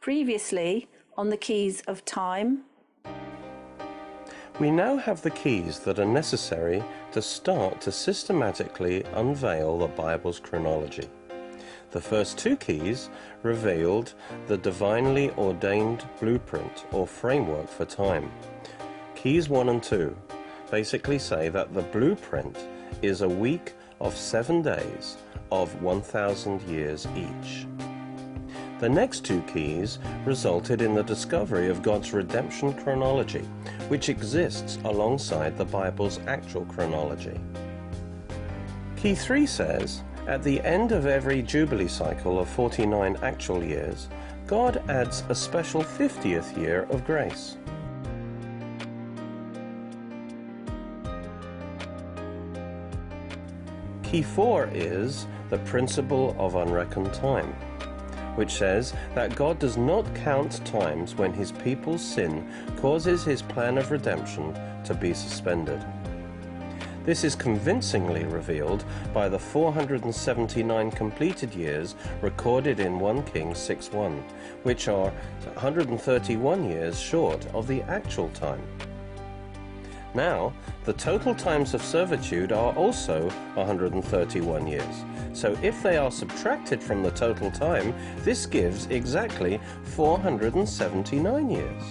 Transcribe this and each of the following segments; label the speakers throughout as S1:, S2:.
S1: Previously, on the keys of time.
S2: We now have the keys that are necessary to start to systematically unveil the Bible's chronology. The first two keys revealed the divinely ordained blueprint or framework for time. Keys 1 and 2 basically say that the blueprint is a week of 7 days of 1,000 years each. The next two keys resulted in the discovery of God's redemption chronology, which exists alongside the Bible's actual chronology. Key 3 says, at the end of every Jubilee cycle of 49 actual years, God adds a special 50th year of grace. Key 4 is the principle of unreckoned time, which says that God does not count times when his people's sin causes his plan of redemption to be suspended. This is convincingly revealed by the 479 completed years recorded in 1 Kings 6:1, which are 131 years short of the actual time. Now, the total times of servitude are also 131 years. So if they are subtracted from the total time, this gives exactly 479 years.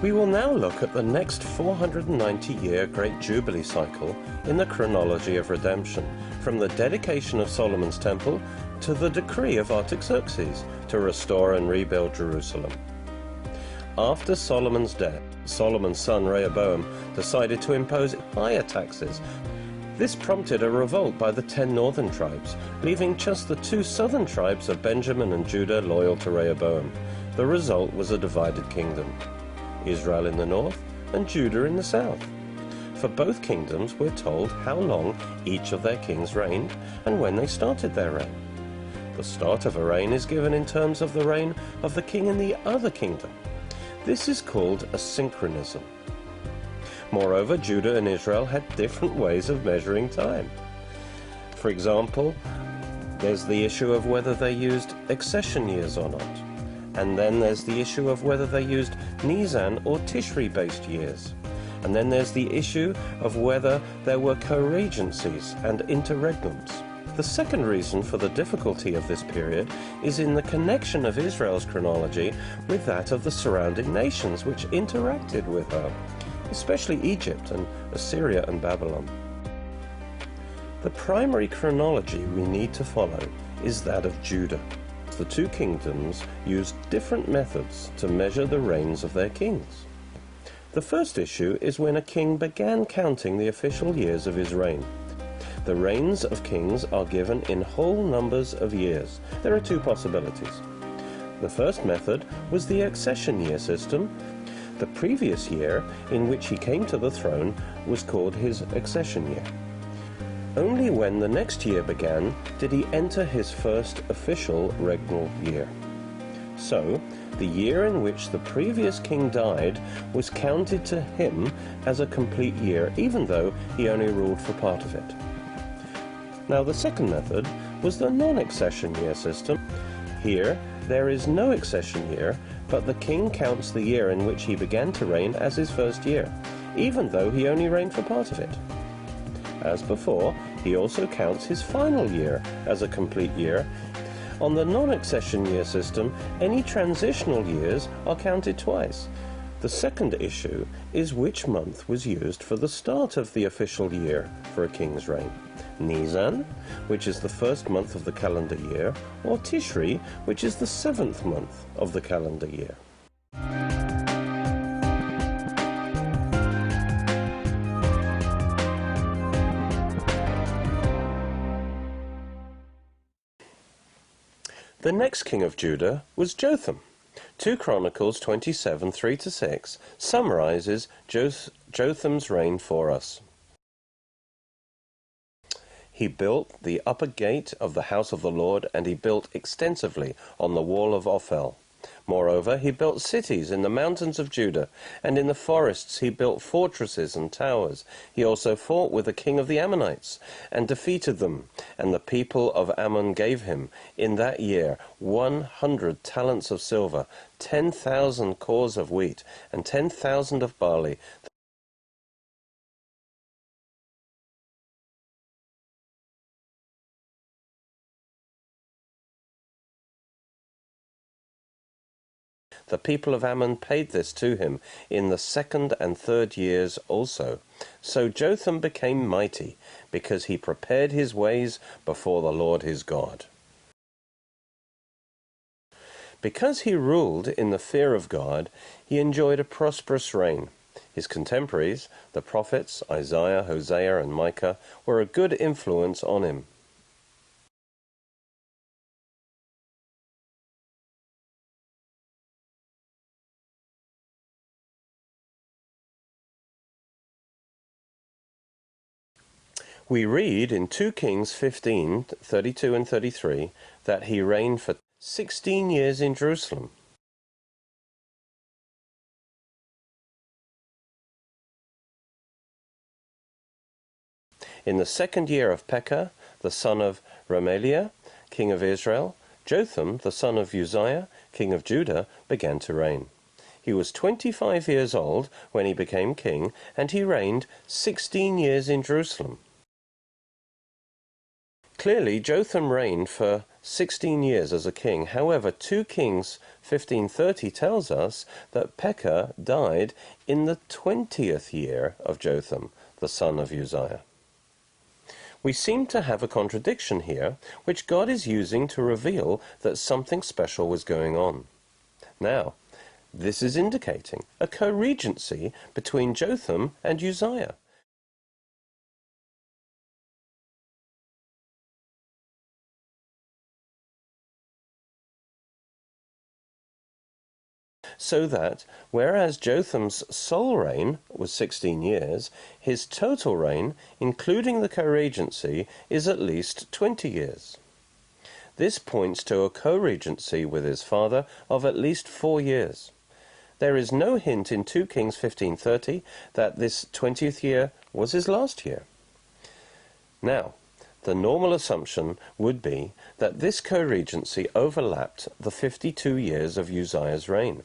S2: We will now look at the next 490-year Great Jubilee cycle in the chronology of redemption, from the dedication of Solomon's temple to the decree of Artaxerxes to restore and rebuild Jerusalem. After Solomon's death, Solomon's son Rehoboam decided to impose higher taxes. This prompted a revolt by the 10 northern tribes, leaving just the 2 southern tribes of Benjamin and Judah loyal to Rehoboam. The result was a divided kingdom, Israel in the north and Judah in the south. For both kingdoms, we're told how long each of their kings reigned and when they started their reign. The start of a reign is given in terms of the reign of the king in the other kingdom. This is called a synchronism. Moreover, Judah and Israel had different ways of measuring time. For example, there's the issue of whether they used accession years or not. And then there's the issue of whether they used Nisan or Tishri-based years. And then there's the issue of whether there were co-regencies and interregnums. The second reason for the difficulty of this period is in the connection of Israel's chronology with that of the surrounding nations which interacted with her, especially Egypt and Assyria and Babylon. The primary chronology we need to follow is that of Judah. The 2 kingdoms used different methods to measure the reigns of their kings. The first issue is when a king began counting the official years of his reign. The reigns of kings are given in whole numbers of years. There are 2 possibilities. The first method was the accession year system. The previous year in which he came to the throne was called his accession year. Only when the next year began did he enter his first official regnal year. So, the year in which the previous king died was counted to him as a complete year, even though he only ruled for part of it. Now, the second method was the non-accession year system. Here, there is no accession year, but the king counts the year in which he began to reign as his first year, even though he only reigned for part of it. As before, he also counts his final year as a complete year. On the non-accession year system, any transitional years are counted twice. The second issue is which month was used for the start of the official year for a king's reign. Nisan, which is the first month of the calendar year, or Tishri, which is the 7th month of the calendar year. The next king of Judah was Jotham. 2 Chronicles 27, 3-6 summarizes Jotham's reign for us. He built the upper gate of the house of the Lord, and he built extensively on the wall of Ophel. Moreover, he built cities in the mountains of Judah, and in the forests he built fortresses and towers. He also fought with the king of the Ammonites, and defeated them. And the people of Ammon gave him, in that year, 100 talents of silver, 10,000 cors of wheat, and 10,000 of barley. The people of Ammon paid this to him in the 2nd and 3rd years also. So Jotham became mighty, because he prepared his ways before the Lord his God. Because he ruled in the fear of God, he enjoyed a prosperous reign. His contemporaries, the prophets Isaiah, Hosea, and Micah, were a good influence on him. We read in 2 Kings 15, 32 and 33, that he reigned for 16 years in Jerusalem. In the 2nd year of Pekah, the son of Remaliah, king of Israel, Jotham, the son of Uzziah, king of Judah, began to reign. He was 25 years old when he became king, and he reigned 16 years in Jerusalem. Clearly, Jotham reigned for 16 years as a king. However, 2 Kings 15:30 tells us that Pekah died in the 20th year of Jotham, the son of Uzziah. We seem to have a contradiction here, which God is using to reveal that something special was going on. Now, this is indicating a co-regency between Jotham and Uzziah. So that, whereas Jotham's sole reign was 16 years, his total reign, including the co-regency, is at least 20 years. This points to a co-regency with his father of at least 4 years. There is no hint in 2 Kings 15:30 that this 20th year was his last year. Now, the normal assumption would be that this co-regency overlapped the 52 years of Uzziah's reign.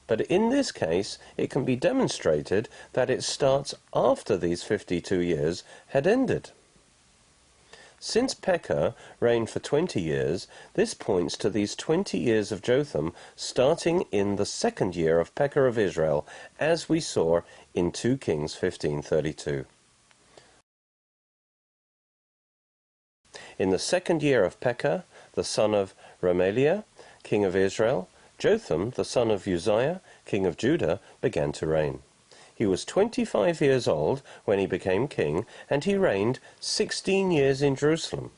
S2: But in this case, it can be demonstrated that it starts after these 52 years had ended. Since Pekah reigned for 20 years, this points to these 20 years of Jotham starting in the 2nd year of Pekah of Israel, as we saw in 2 Kings 15:32. In the 2nd year of Pekah, the son of Remaliah, king of Israel, Jotham, the son of Uzziah, king of Judah, began to reign. He was 25 years old when he became king, and he reigned 16 years in Jerusalem.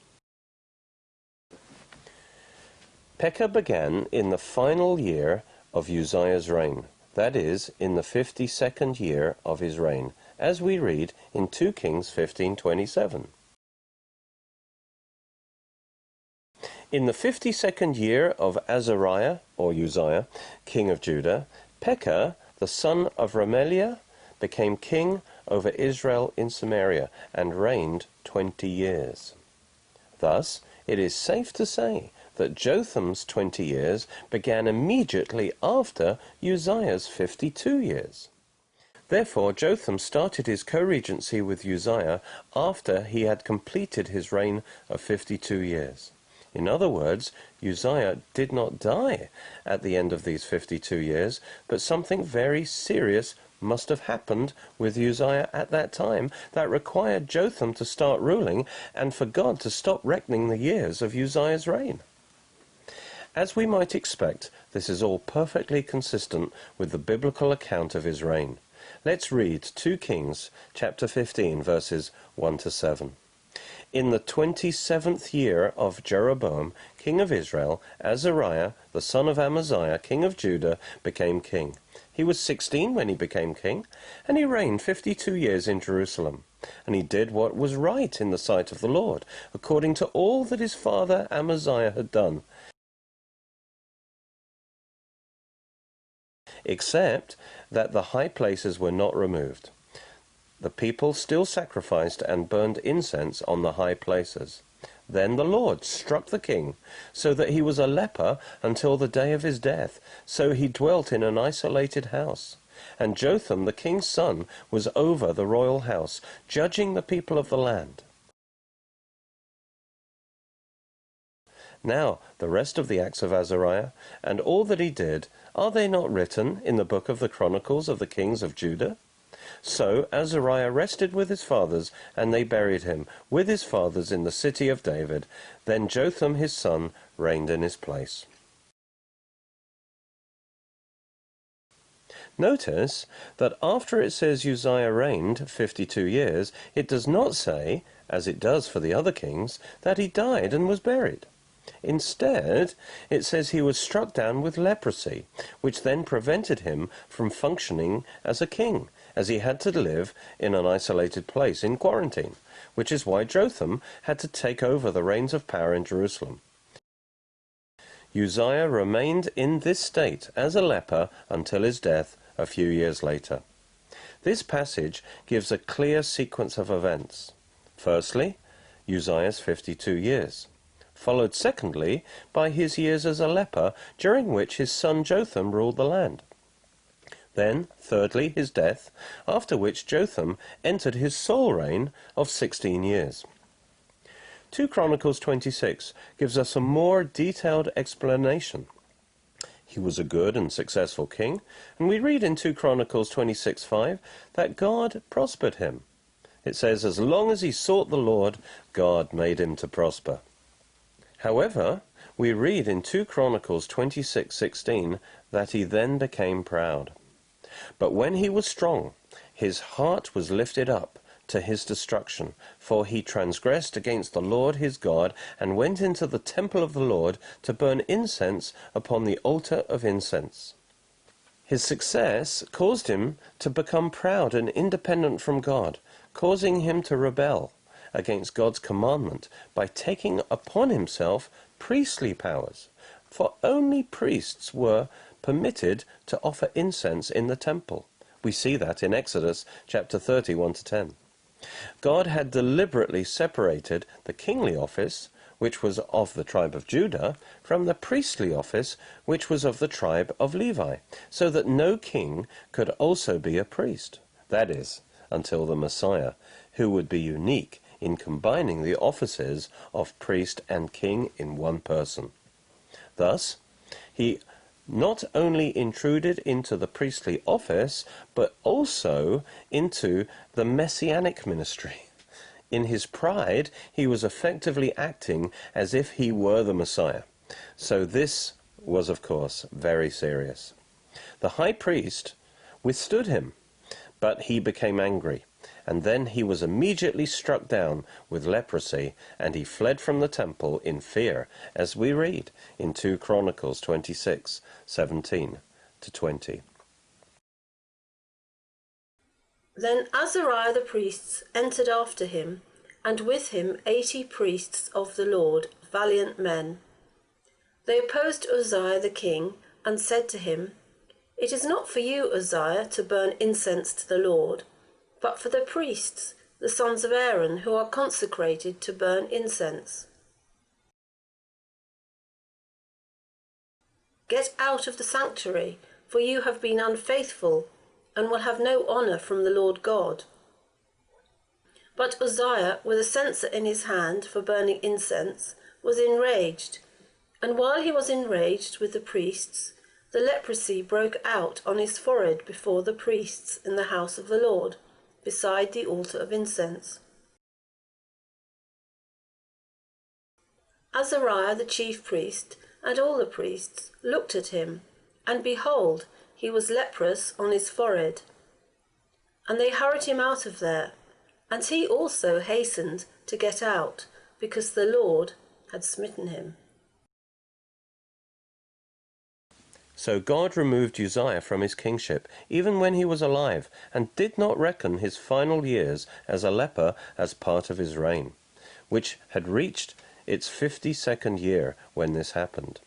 S2: Pekah began in the final year of Uzziah's reign, that is, in the 52nd year of his reign, as we read in 2 Kings 15:27. In the 52nd year of Azariah, or Uzziah, king of Judah, Pekah, the son of Remaliah, became king over Israel in Samaria, and reigned 20 years. Thus, it is safe to say that Jotham's 20 years began immediately after Uzziah's 52 years. Therefore, Jotham started his co-regency with Uzziah after he had completed his reign of 52 years. In other words, Uzziah did not die at the end of these 52 years, but something very serious must have happened with Uzziah at that time that required Jotham to start ruling and for God to stop reckoning the years of Uzziah's reign. As we might expect, this is all perfectly consistent with the biblical account of his reign. Let's read 2 Kings chapter 15, verses 1 to 7. In the 27th year of Jeroboam, king of Israel, Azariah, the son of Amaziah, king of Judah, became king. He was 16 when he became king, and he reigned 52 years in Jerusalem. And he did what was right in the sight of the Lord, according to all that his father Amaziah had done. except that the high places were not removed. The people still sacrificed and burned incense on the high places. Then the Lord struck the king, so that he was a leper until the day of his death. So he dwelt in an isolated house. And Jotham, the king's son, was over the royal house, judging the people of the land. Now, the rest of the acts of Azariah, and all that he did, are they not written in the book of the Chronicles of the kings of Judah? So Azariah rested with his fathers, and they buried him with his fathers in the city of David. Then Jotham his son reigned in his place. Notice that after it says Uzziah reigned 52 years, it does not say, as it does for the other kings, that he died and was buried. Instead, it says he was struck down with leprosy, which then prevented him from functioning as a king, as he had to live in an isolated place in quarantine, which is why Jotham had to take over the reins of power in Jerusalem. Uzziah remained in this state as a leper until his death a few years later. This passage gives a clear sequence of events. Firstly, Uzziah's 52 years. Followed secondly by his years as a leper, during which his son Jotham ruled the land. Then, thirdly, his death, after which Jotham entered his sole reign of 16 years. 2 Chronicles 26 gives us a more detailed explanation. He was a good and successful king, and we read in 2 Chronicles 26:5 that God prospered him. It says, as long as he sought the Lord, God made him to prosper. However, we read in 2 Chronicles 26:16 that he then became proud. But when he was strong, his heart was lifted up to his destruction, for he transgressed against the Lord his God, and went into the temple of the Lord to burn incense upon the altar of incense. His success caused him to become proud and independent from God, causing him to rebel against God's commandment by taking upon himself priestly powers, for only priests were permitted to offer incense in the temple. We see that in Exodus chapter 30, 1-10. God had deliberately separated the kingly office, which was of the tribe of Judah, from the priestly office, which was of the tribe of Levi, so that no king could also be a priest. That is, until the Messiah, who would be unique in combining the offices of priest and king in one person. Thus, he not only intruded into the priestly office, but also into the messianic ministry. In his pride, he was effectively acting as if he were the Messiah. So this was, of course, very serious. The high priest withstood him, but he became angry, and then he was immediately struck down with leprosy, and he fled from the temple in fear, as we read in 2 Chronicles 26, 17-20.
S3: Then Azariah the priest entered after him, and with him 80 priests of the Lord, valiant men. They opposed Uzziah the king, and said to him, It is not for you, Uzziah, to burn incense to the Lord, but for the priests, the sons of Aaron, who are consecrated to burn incense. Get out of the sanctuary, for you have been unfaithful, and will have no honour from the Lord God. But Uzziah, with a censer in his hand for burning incense, was enraged, and while he was enraged with the priests, the leprosy broke out on his forehead before the priests in the house of the Lord, beside the altar of incense. Azariah the chief priest and all the priests looked at him, and behold, he was leprous on his forehead. And they hurried him out of there, and he also hastened to get out, because the Lord had smitten him.
S2: So God removed Uzziah from his kingship, even when he was alive, and did not reckon his final years as a leper as part of his reign, which had reached its 52nd year when this happened.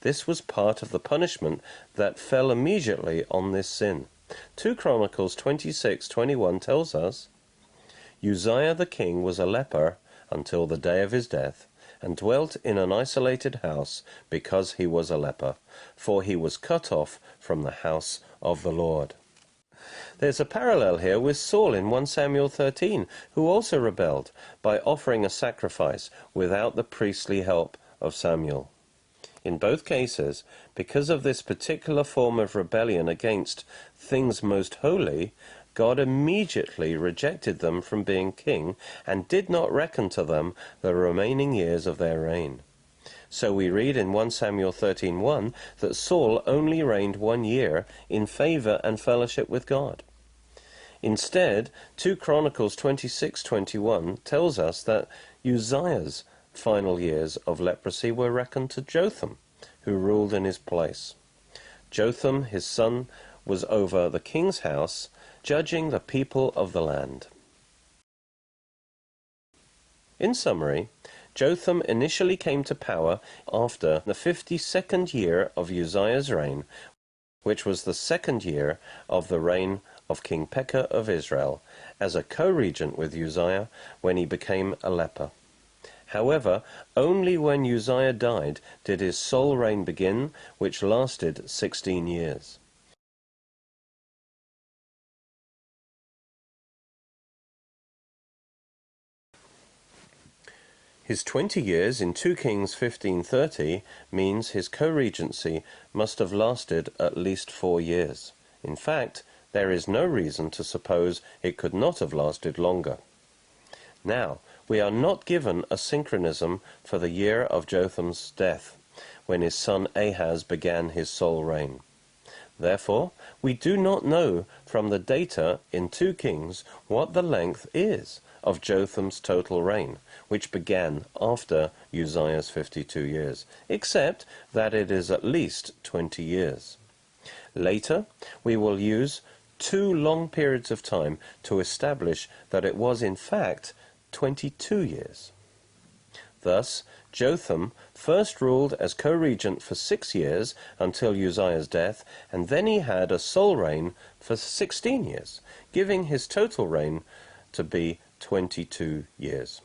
S2: This was part of the punishment that fell immediately on this sin. 2 Chronicles 26:21 tells us, Uzziah the king was a leper until the day of his death, and dwelt in an isolated house because he was a leper, for he was cut off from the house of the Lord. There's a parallel here with Saul in 1 Samuel 13, who also rebelled by offering a sacrifice without the priestly help of Samuel. In both cases, because of this particular form of rebellion against things most holy, God immediately rejected them from being king and did not reckon to them the remaining years of their reign. So we read in 1 Samuel 13:1 that Saul only reigned 1 year in favor and fellowship with God. Instead, 2 Chronicles 26:21 tells us that Uzziah's final years of leprosy were reckoned to Jotham, who ruled in his place. Jotham, his son, was over the king's house, judging the people of the land. In summary, Jotham initially came to power after the 52nd year of Uzziah's reign, which was the 2nd year of the reign of King Pekah of Israel, as a co-regent with Uzziah when he became a leper. However, only when Uzziah died did his sole reign begin, which lasted 16 years. His 20 years in 2 Kings 15:30 means his co-regency must have lasted at least 4 years. In fact, there is no reason to suppose it could not have lasted longer. Now, we are not given a synchronism for the year of Jotham's death, when his son Ahaz began his sole reign. Therefore, we do not know from the data in 2 Kings what the length is of Jotham's total reign, which began after Uzziah's 52 years, except that it is at least 20 years. Later, we will use 2 long periods of time to establish that it was in fact 22 years. Thus, Jotham first ruled as co-regent for 6 years until Uzziah's death, and then he had a sole reign for 16 years, giving his total reign to be 22 years.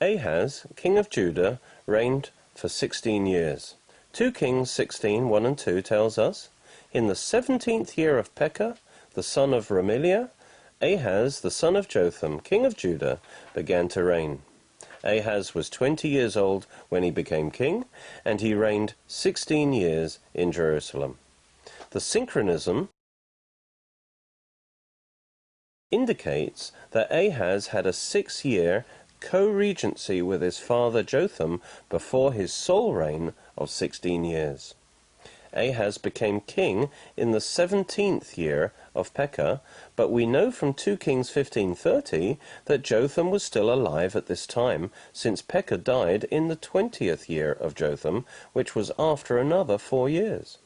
S2: Ahaz, king of Judah, reigned for 16 years. 2 Kings 16:1 and 2 tells us, in the 17th year of Pekah, the son of Remaliah, Ahaz, the son of Jotham, king of Judah, began to reign. Ahaz was 20 years old when he became king, and he reigned 16 years in Jerusalem. The synchronism indicates that Ahaz had a 6-year co-regency with his father Jotham before his sole reign of 16 years. Ahaz became king in the 17th year of Pekah, but we know from 2 Kings 15:30 that Jotham was still alive at this time, since Pekah died in the 20th year of Jotham, which was after another 4 years.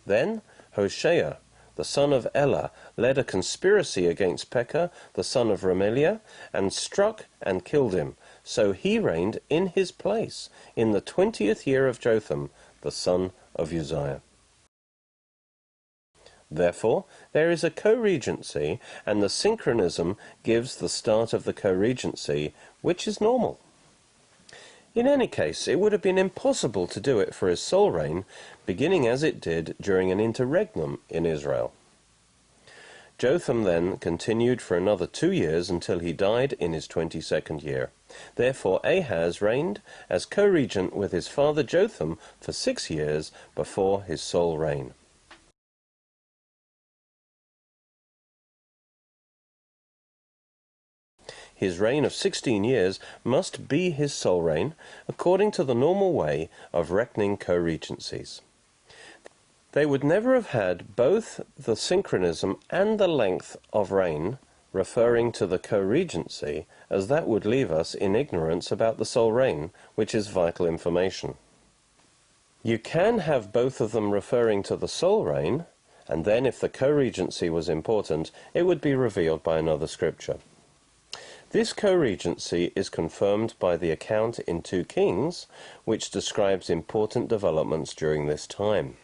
S2: Then Hoshea, the son of Elah, led a conspiracy against Pekah, the son of Remaliah, and struck and killed him. So he reigned in his place in the 20th year of Jotham, the son of Uzziah. Therefore, there is a co-regency, and the synchronism gives the start of the co-regency, which is normal. In any case, it would have been impossible to do it for his sole reign, beginning as it did during an interregnum in Israel. Jotham then continued for another 2 years until he died in his 22nd year. Therefore Ahaz reigned as co-regent with his father Jotham for 6 years before his sole reign. His reign of 16 years must be his sole reign, according to the normal way of reckoning co-regencies. They would never have had both the synchronism and the length of reign referring to the co-regency, as that would leave us in ignorance about the sole reign, which is vital information. You can have both of them referring to the sole reign, and then if the co-regency was important, it would be revealed by another scripture. This co-regency is confirmed by the account in 2 Kings, which describes important developments during this time.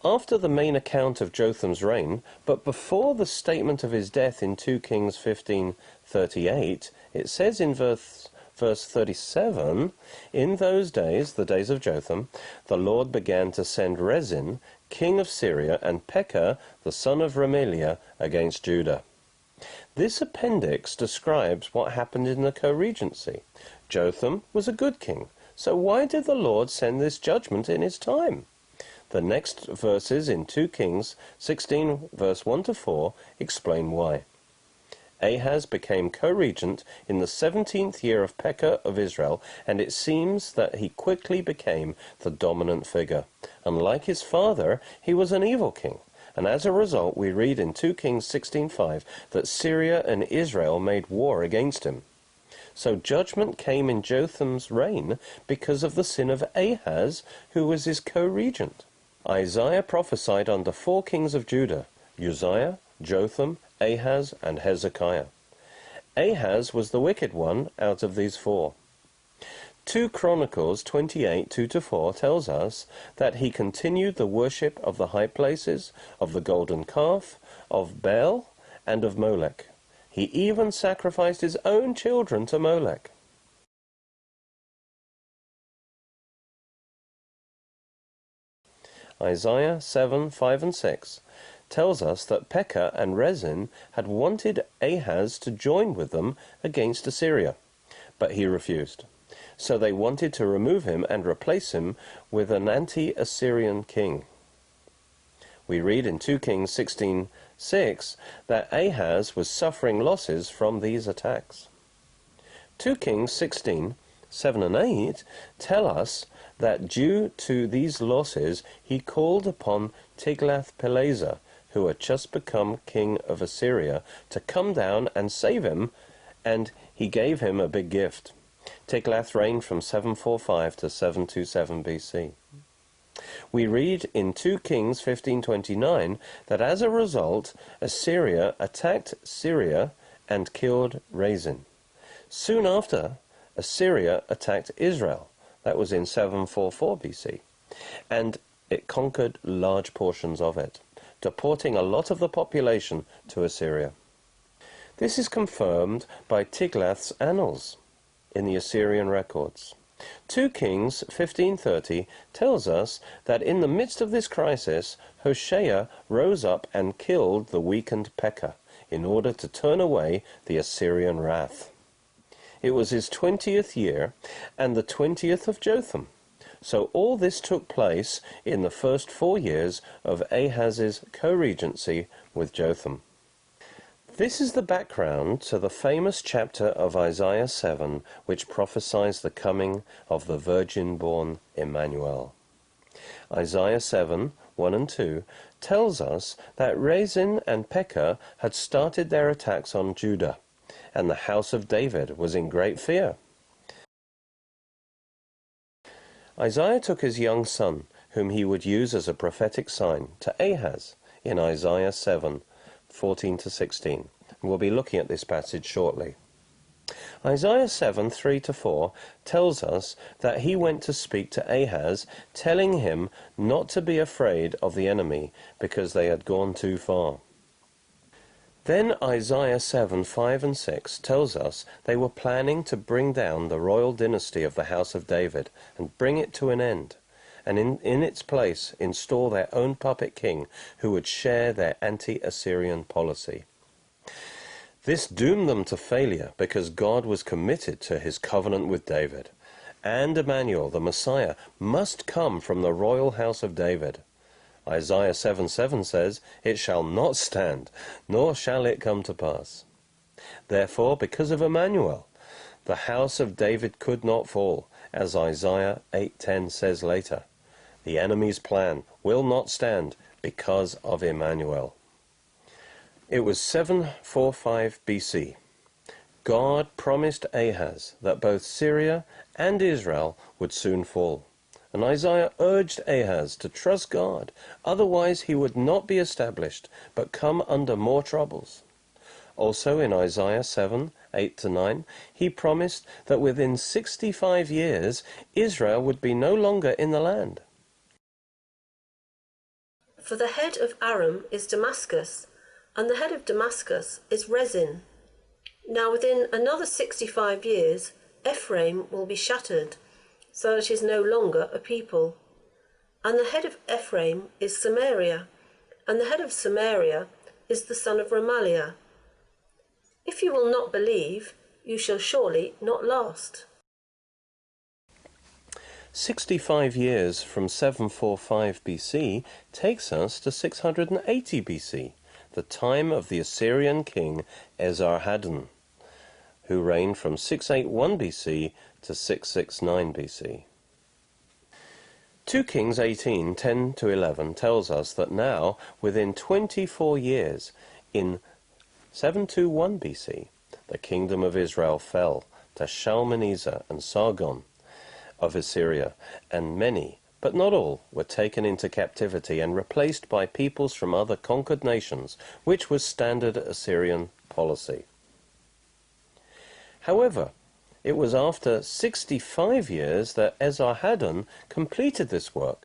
S2: After the main account of Jotham's reign, but before the statement of his death in 2 Kings 15:38, it says in verse 37, "In those days, the days of Jotham, the Lord began to send Rezin, king of Syria, and Pekah, the son of Remaliah, against Judah." This appendix describes what happened in the co-regency. Jotham was a good king, so why did the Lord send this judgment in his time? The next verses in 2 Kings 16, verse 1-4, explain why. Ahaz became co-regent in the 17th year of Pekah of Israel, and it seems that he quickly became the dominant figure. Unlike his father, he was an evil king, and as a result we read in 2 Kings 16:5 that Syria and Israel made war against him. So judgment came in Jotham's reign because of the sin of Ahaz, who was his co-regent. Isaiah prophesied under 4 kings of Judah: Uzziah, Jotham, Ahaz, and Hezekiah. Ahaz was the wicked one out of these 4. 2 Chronicles 28:2-4 tells us that he continued the worship of the high places, of the golden calf, of Baal, and of Molech. He even sacrificed his own children to Molech. Isaiah 7:5-6 tells us that Pekah and Rezin had wanted Ahaz to join with them against Assyria, but he refused. So they wanted to remove him and replace him with an anti-Assyrian king. We read in 2 Kings 16:6 that Ahaz was suffering losses from these attacks. 2 Kings 16:7-8 tell us that due to these losses he called upon Tiglath-Pilesar, who had just become king of Assyria, to come down and save him, and he gave him a big gift. Tiglath reigned from 745 to 727 BC. We read in 2 Kings 15:29 that as a result Assyria attacked Syria and killed Rezin. Soon after, Assyria attacked Israel. That was in 744 BC, and it conquered large portions of it, deporting a lot of the population to Assyria. This is confirmed by Tiglath's annals in the Assyrian records. 2 Kings 15:30 tells us that in the midst of this crisis, Hoshea rose up and killed the weakened Pekah in order to turn away the Assyrian wrath. It was his 20th year and the 20th of Jotham. So all this took place in the first 4 years of Ahaz's co-regency with Jotham. This is the background to the famous chapter of Isaiah 7, which prophesies the coming of the virgin-born Immanuel. Isaiah 7, 1 and 2 tells us that Rezin and Pekah had started their attacks on Judah, and the house of David was in great fear. Isaiah took his young son, whom he would use as a prophetic sign, to Ahaz in Isaiah 7, 14-16. We'll be looking at this passage shortly. Isaiah 7, 3-4 tells us that he went to speak to Ahaz, telling him not to be afraid of the enemy, because they had gone too far. Then Isaiah 7, 5 and 6 tells us they were planning to bring down the royal dynasty of the house of David and bring it to an end, and in its place install their own puppet king who would share their anti-Assyrian policy. This doomed them to failure because God was committed to his covenant with David, and Immanuel, the Messiah, must come from the royal house of David. Isaiah 7:7 says, "It shall not stand, nor shall it come to pass." Therefore, because of Immanuel, the house of David could not fall, as Isaiah 8:10 says later. The enemy's plan will not stand because of Immanuel. It was 745 BC. God promised Ahaz that both Syria and Israel would soon fall. And Isaiah urged Ahaz to trust God, otherwise he would not be established, but come under more troubles. Also in Isaiah 7:8-9, he promised that within 65 years Israel would be no longer in the land.
S3: For the head of Aram is Damascus, and the head of Damascus is Rezin. Now within another 65 years Ephraim will be shattered, so that it is no longer a people. And the head of Ephraim is Samaria, and the head of Samaria is the son of Remaliah. If you will not believe, you shall surely not last.
S2: 65 years from 745 BC takes us to 680 BC, the time of the Assyrian king Esarhaddon, who reigned from 681 BC to 669 BC. 2 Kings 18:10-11 tells us that now, within 24 years, in 721 BC, the kingdom of Israel fell to Shalmaneser and Sargon of Assyria, and many, but not all, were taken into captivity and replaced by peoples from other conquered nations, which was standard Assyrian policy. However, it was after 65 years that Esarhaddon completed this work,